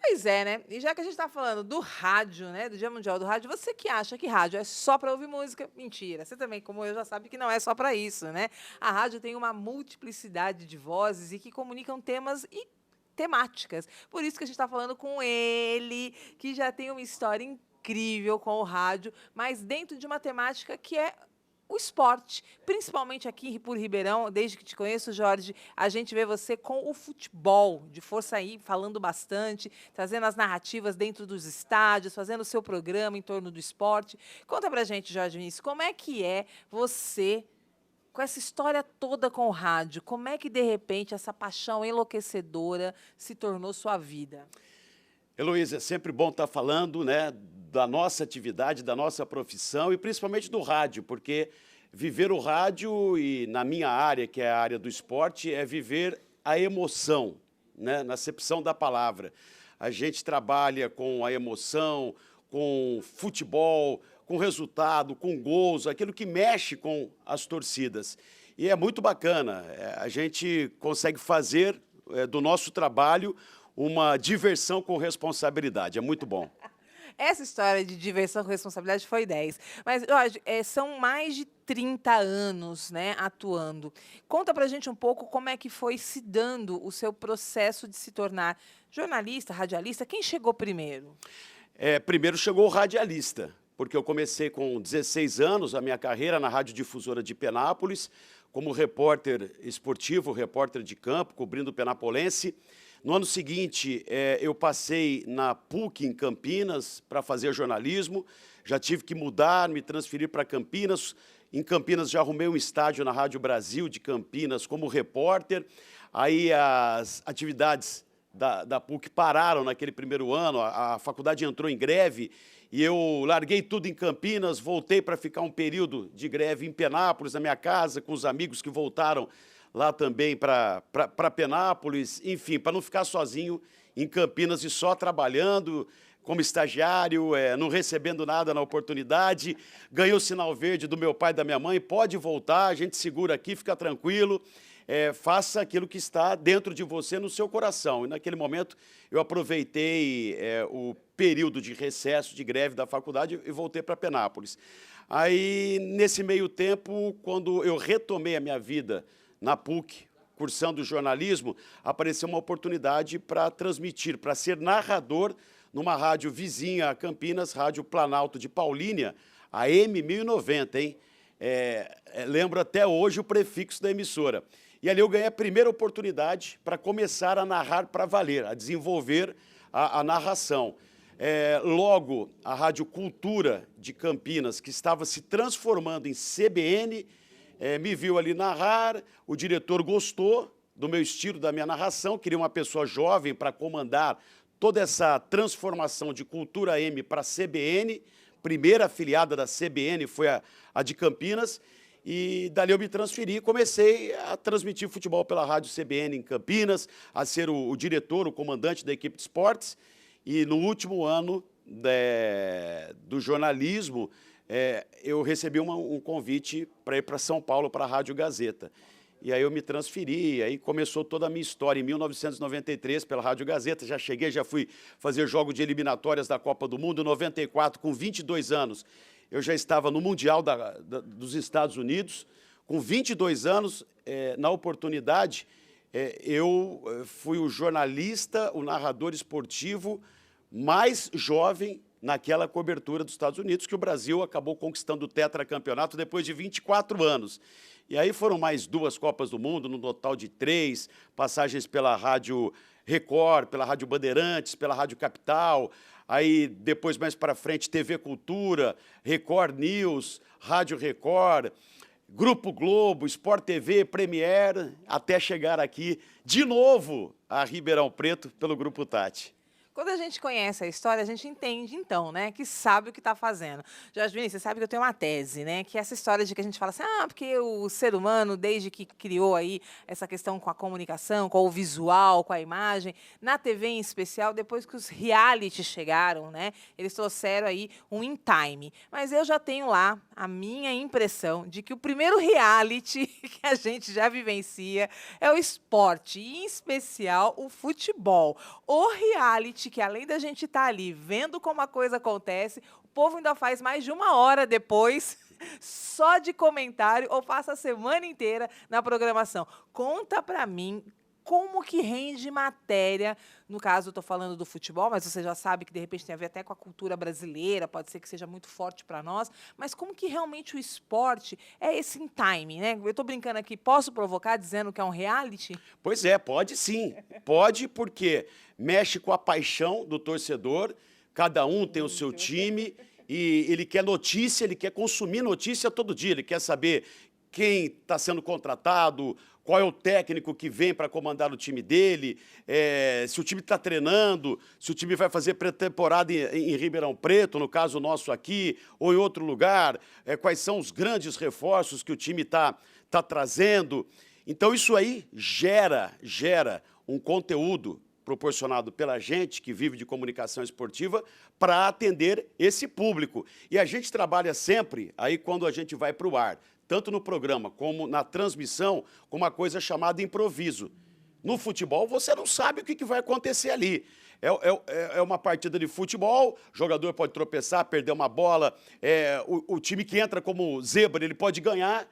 Pois é, né? E já que a gente está falando do rádio, né? Do Dia Mundial do Rádio, você que acha que rádio é só para ouvir música, mentira. Você também, como eu, já sabe que não é só para isso, né? A rádio tem uma multiplicidade de vozes e que comunicam temas e temáticas. Por isso que a gente está falando com ele, que já tem uma história incrível com o rádio, mas dentro de uma temática que é o esporte, principalmente aqui por Ribeirão, desde que te conheço, Jorge, a gente vê você com o futebol, de força aí, falando bastante, trazendo as narrativas dentro dos estádios, fazendo o seu programa em torno do esporte. Conta pra gente, Jorge Vinícius, como é que é você, com essa história toda com o rádio, como é que, de repente, essa paixão enlouquecedora se tornou sua vida? Heloísa, é sempre bom estar falando, né, da nossa atividade, da nossa profissão e principalmente do rádio, porque viver o rádio e na minha área, que é a área do esporte, é viver a emoção, né, na acepção da palavra. A gente trabalha com a emoção, com futebol, com resultado, com gols, aquilo que mexe com as torcidas. E é muito bacana, a gente consegue fazer do nosso trabalho uma diversão com responsabilidade. É muito bom. Essa história de diversão com responsabilidade foi 10. Mas, Jorge, são mais de 30 anos, né, atuando. Conta pra gente um pouco como é que foi se dando o seu processo de se tornar jornalista, radialista. Quem chegou primeiro? Primeiro chegou o radialista, porque eu comecei com 16 anos a minha carreira na Radiodifusora de Penápolis, como repórter esportivo, repórter de campo, cobrindo o penapolense. No ano seguinte, eu passei na PUC em Campinas para fazer jornalismo, já tive que mudar, me transferir para Campinas. Em Campinas já arrumei um estágio na Rádio Brasil de Campinas como repórter. Aí as atividades da PUC pararam naquele primeiro ano, a faculdade entrou em greve e eu larguei tudo em Campinas, voltei para ficar um período de greve em Penápolis, na minha casa, com os amigos que voltaram lá também para Penápolis, enfim, para não ficar sozinho em Campinas e só trabalhando como estagiário, não recebendo nada na oportunidade. Ganhei o sinal verde do meu pai e da minha mãe, pode voltar, a gente segura aqui, fica tranquilo, faça aquilo que está dentro de você, no seu coração. E naquele momento eu aproveitei o período de recesso, de greve da faculdade e voltei para Penápolis. Aí, nesse meio tempo, quando eu retomei a minha vida na PUC, cursando jornalismo, apareceu uma oportunidade para transmitir, para ser narrador numa rádio vizinha a Campinas, Rádio Planalto de Paulínia, a M1090, hein? Lembro até hoje o prefixo da emissora. E ali eu ganhei a primeira oportunidade para começar a narrar para valer, a desenvolver a narração. Logo, a Rádio Cultura de Campinas, que estava se transformando em CBN, me viu ali narrar, o diretor gostou do meu estilo, da minha narração, queria uma pessoa jovem para comandar toda essa transformação de Cultura M para CBN, primeira afiliada da CBN foi a de Campinas, e dali eu me transferi e comecei a transmitir futebol pela Rádio CBN em Campinas, a ser o diretor, o comandante da equipe de esportes, e no último ano do jornalismo, eu recebi um convite para ir para São Paulo, para a Rádio Gazeta. E aí eu me transferi, aí começou toda a minha história em 1993 pela Rádio Gazeta. Já cheguei, já fui fazer jogo de eliminatórias da Copa do Mundo. Em 94, com 22 anos, eu já estava no Mundial dos Estados Unidos. Com 22 anos, na oportunidade, eu fui o jornalista, o narrador esportivo mais jovem naquela cobertura dos Estados Unidos, que o Brasil acabou conquistando o tetracampeonato depois de 24 anos. E aí foram mais 2 Copas do Mundo, no total de 3, passagens pela Rádio Record, pela Rádio Bandeirantes, pela Rádio Capital, aí depois mais para frente TV Cultura, Record News, Rádio Record, Grupo Globo, Sport TV, Premiere, até chegar aqui de novo a Ribeirão Preto pelo Grupo Tati. Quando a gente conhece a história, a gente entende, então, né, que sabe o que está fazendo. Jorge Vinícius, você sabe que eu tenho uma tese, né, que é essa história de que a gente fala assim, porque o ser humano, desde que criou aí essa questão com a comunicação, com o visual, com a imagem, na TV em especial, depois que os reality chegaram, né, eles trouxeram aí um in time. Mas eu já tenho lá a minha impressão de que o primeiro reality que a gente já vivencia é o esporte, e em especial o futebol. O reality reality que, além da gente estar ali vendo como a coisa acontece, o povo ainda faz mais de 1 hora depois só de comentário ou passa a semana inteira na programação. Conta pra mim como que rende matéria, no caso eu estou falando do futebol, mas você já sabe que de repente tem a ver até com a cultura brasileira, pode ser que seja muito forte para nós, mas como que realmente o esporte é esse em time, né? Eu estou brincando aqui, posso provocar dizendo que é um reality? Pois é, pode sim. Pode porque mexe com a paixão do torcedor, cada um tem o seu time e ele quer notícia, ele quer consumir notícia todo dia, ele quer saber quem está sendo contratado, qual é o técnico que vem para comandar o time dele, se o time está treinando, se o time vai fazer pré-temporada em Ribeirão Preto, no caso nosso aqui, ou em outro lugar, quais são os grandes reforços que o time está trazendo. Então, isso aí gera um conteúdo proporcionado pela gente que vive de comunicação esportiva para atender esse público. E a gente trabalha sempre, aí quando a gente vai para o ar, tanto no programa como na transmissão, com uma coisa chamada improviso. No futebol, você não sabe o que vai acontecer ali. É uma partida de futebol, o jogador pode tropeçar, perder uma bola, o time que entra como zebra, ele pode ganhar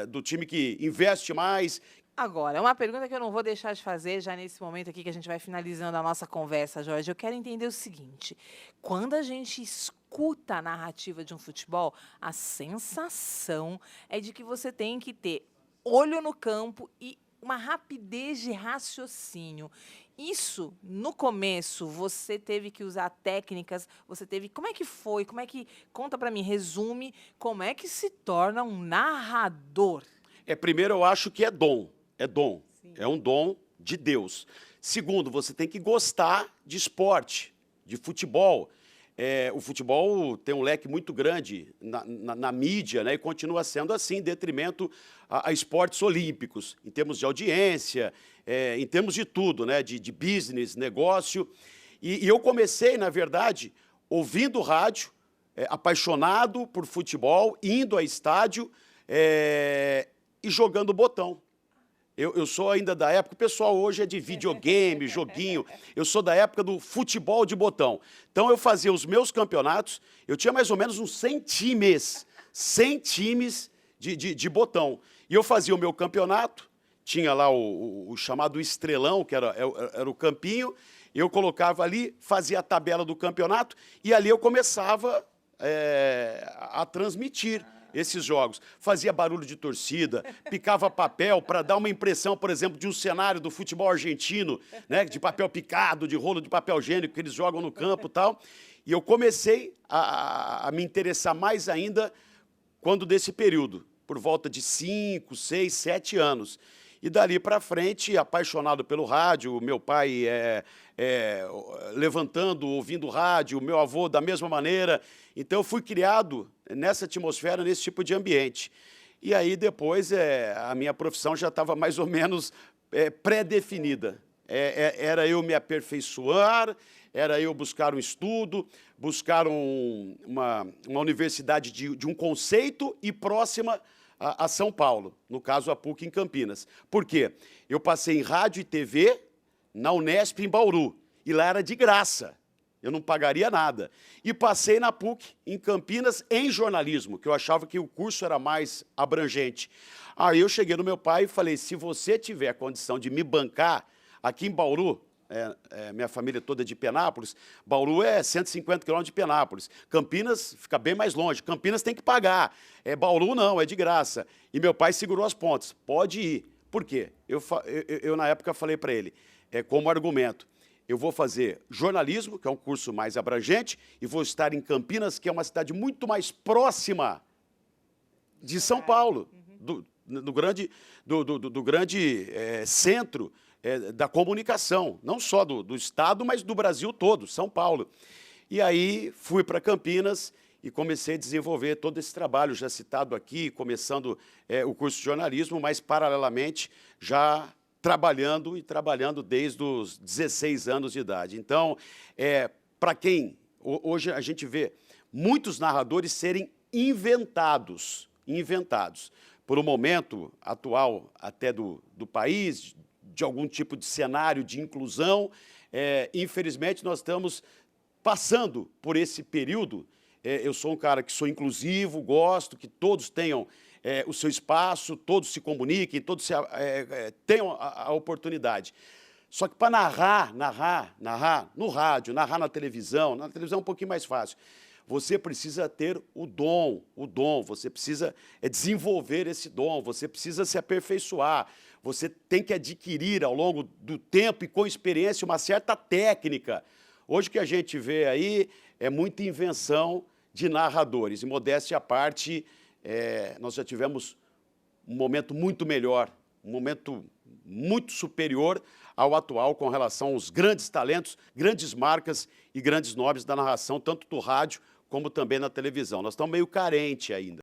do time que investe mais. Agora, uma pergunta que eu não vou deixar de fazer já nesse momento aqui que a gente vai finalizando a nossa conversa, Jorge. Eu quero entender o seguinte: quando a gente escuta a narrativa de um futebol, a sensação é de que você tem que ter olho no campo e uma rapidez de raciocínio. Isso, no começo, você teve que usar técnicas, você teve... Como é que foi? Conta para mim, resume, como é que se torna um narrador? Primeiro, eu acho que é dom. É dom. Sim. É um dom de Deus. Segundo, você tem que gostar de esporte, de futebol. O futebol tem um leque muito grande na mídia, né, e continua sendo assim, em detrimento a esportes olímpicos, em termos de audiência, em termos de tudo, né, de business, negócio. E eu comecei, na verdade, ouvindo rádio, apaixonado por futebol, indo a estádio e jogando botão. Eu sou ainda da época, o pessoal hoje é de videogame, joguinho, eu sou da época do futebol de botão. Então eu fazia os meus campeonatos, eu tinha mais ou menos uns 100 times de botão. E eu fazia o meu campeonato, tinha lá o chamado estrelão, que era o campinho, eu colocava ali, fazia a tabela do campeonato e ali eu começava a transmitir esses jogos. Fazia barulho de torcida, picava papel para dar uma impressão, por exemplo, de um cenário do futebol argentino, né, de papel picado, de rolo de papel higiênico que eles jogam no campo e tal. E eu comecei a me interessar mais ainda quando desse período, por volta de 5, 6, 7 anos. E dali para frente, apaixonado pelo rádio, meu pai levantando, ouvindo rádio, meu avô da mesma maneira. Então, eu fui criado nessa atmosfera, nesse tipo de ambiente. E aí, depois, a minha profissão já estava mais ou menos pré-definida. Era eu me aperfeiçoar, era eu buscar um estudo, buscar uma universidade de um conceito e próxima a São Paulo, no caso a PUC em Campinas. Por quê? Eu passei em rádio e TV na Unesp em Bauru, e lá era de graça, eu não pagaria nada. E passei na PUC em Campinas em jornalismo, que eu achava que o curso era mais abrangente. Aí eu cheguei no meu pai e falei, se você tiver condição de me bancar aqui em Bauru, minha família toda é de Penápolis, Bauru é 150 quilômetros de Penápolis, Campinas fica bem mais longe, Campinas tem que pagar, Bauru não, é de graça. E meu pai segurou as pontas, pode ir. Por quê? Eu na época falei para ele, como argumento, eu vou fazer jornalismo, que é um curso mais abrangente, e vou estar em Campinas, que é uma cidade muito mais próxima de São Paulo, do grande centro da comunicação, não só do estado, mas do Brasil todo, São Paulo. E aí fui para Campinas e comecei a desenvolver todo esse trabalho já citado aqui, começando o curso de jornalismo, mas paralelamente já trabalhando desde os 16 anos de idade. Então, para quem hoje a gente vê muitos narradores serem inventados por um momento atual até do país, de algum tipo de cenário de inclusão, Infelizmente, nós estamos passando por esse período. Eu sou um cara que sou inclusivo, gosto que todos tenham o seu espaço, todos se comuniquem, todos tenham a oportunidade. Só que para narrar no rádio, narrar na televisão é um pouquinho mais fácil. Você precisa ter o dom, você precisa desenvolver esse dom, você precisa se aperfeiçoar, você tem que adquirir ao longo do tempo e com experiência uma certa técnica. Hoje o que a gente vê aí é muita invenção de narradores, e modéstia à parte, nós já tivemos um momento muito melhor, um momento muito superior ao atual com relação aos grandes talentos, grandes marcas e grandes nomes da narração, tanto do rádio como também na televisão. Nós estamos meio carentes ainda.